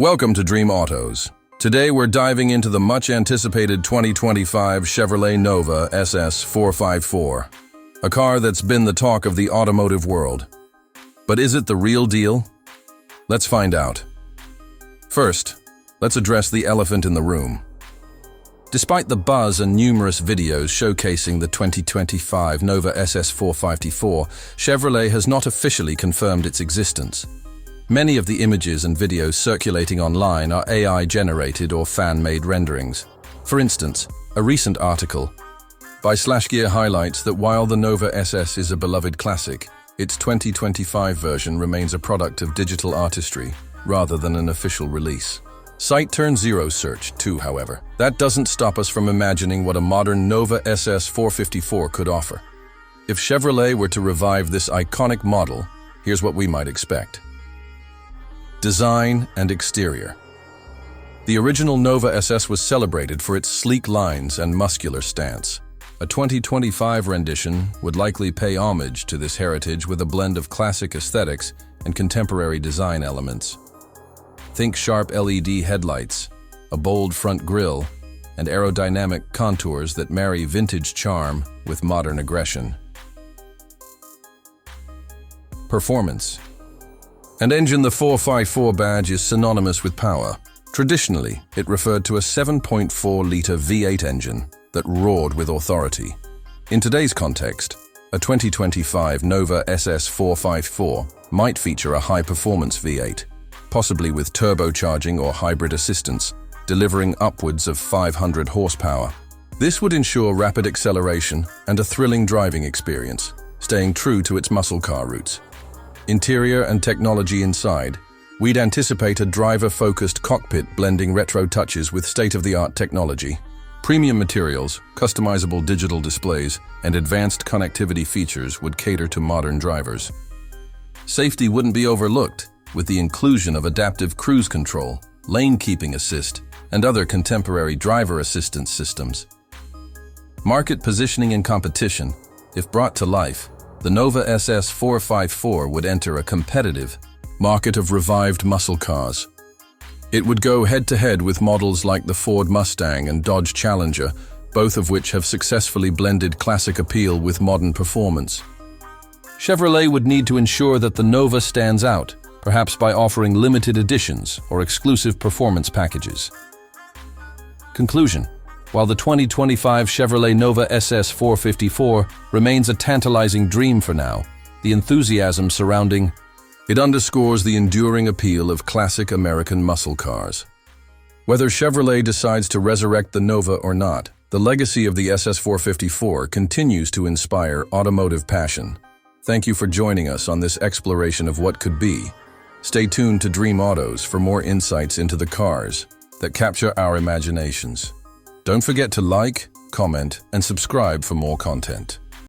Welcome to Dream Autos. Today we're diving into the much-anticipated 2025 Chevrolet Nova SS 454, a car that's been the talk of the automotive world. But is it the real deal? Let's find out. First, let's address the elephant in the room. Despite the buzz and numerous videos showcasing the 2025 Nova SS 454, Chevrolet has not officially confirmed its existence. Many of the images and videos circulating online are AI-generated or fan-made renderings. For instance, a recent article by /Gear highlights that while the Nova SS is a beloved classic, its 2025 version remains a product of digital artistry rather than an official release. Site turn zero search too, however. That doesn't stop us from imagining what a modern Nova SS 454 could offer. If Chevrolet were to revive this iconic model, here's what we might expect. Design and exterior. The original Nova SS was celebrated for its sleek lines and muscular stance. A 2025 rendition would likely pay homage to this heritage with a blend of classic aesthetics and contemporary design elements. Think sharp LED headlights, a bold front grille, and aerodynamic contours that marry vintage charm with modern aggression. Performance. An engine the 454 badge is synonymous with power. Traditionally, it referred to a 7.4-liter V8 engine that roared with authority. In today's context, a 2025 Nova SS 454 might feature a high-performance V8, possibly with turbocharging or hybrid assistance, delivering upwards of 500 horsepower. This would ensure rapid acceleration and a thrilling driving experience, staying true to its muscle car roots. Interior and technology inside, we'd anticipate a driver-focused cockpit blending retro touches with state-of-the-art technology. Premium materials, customizable digital displays, and advanced connectivity features would cater to modern drivers. Safety wouldn't be overlooked, with the inclusion of adaptive cruise control, lane keeping assist, and other contemporary driver assistance systems. Market positioning and competition. If brought to life, the Nova SS 454 would enter a competitive market of revived muscle cars. It would go head-to-head with models like the Ford Mustang and Dodge Challenger, both of which have successfully blended classic appeal with modern performance. Chevrolet would need to ensure that the Nova stands out, perhaps by offering limited editions or exclusive performance packages. Conclusion. While the 2025 Chevrolet Nova SS 454 remains a tantalizing dream for now, the enthusiasm surrounding it underscores the enduring appeal of classic American muscle cars. Whether Chevrolet decides to resurrect the Nova or not, the legacy of the SS 454 continues to inspire automotive passion. Thank you for joining us on this exploration of what could be. Stay tuned to Dream Autos for more insights into the cars that capture our imaginations. Don't forget to like, comment, and subscribe for more content.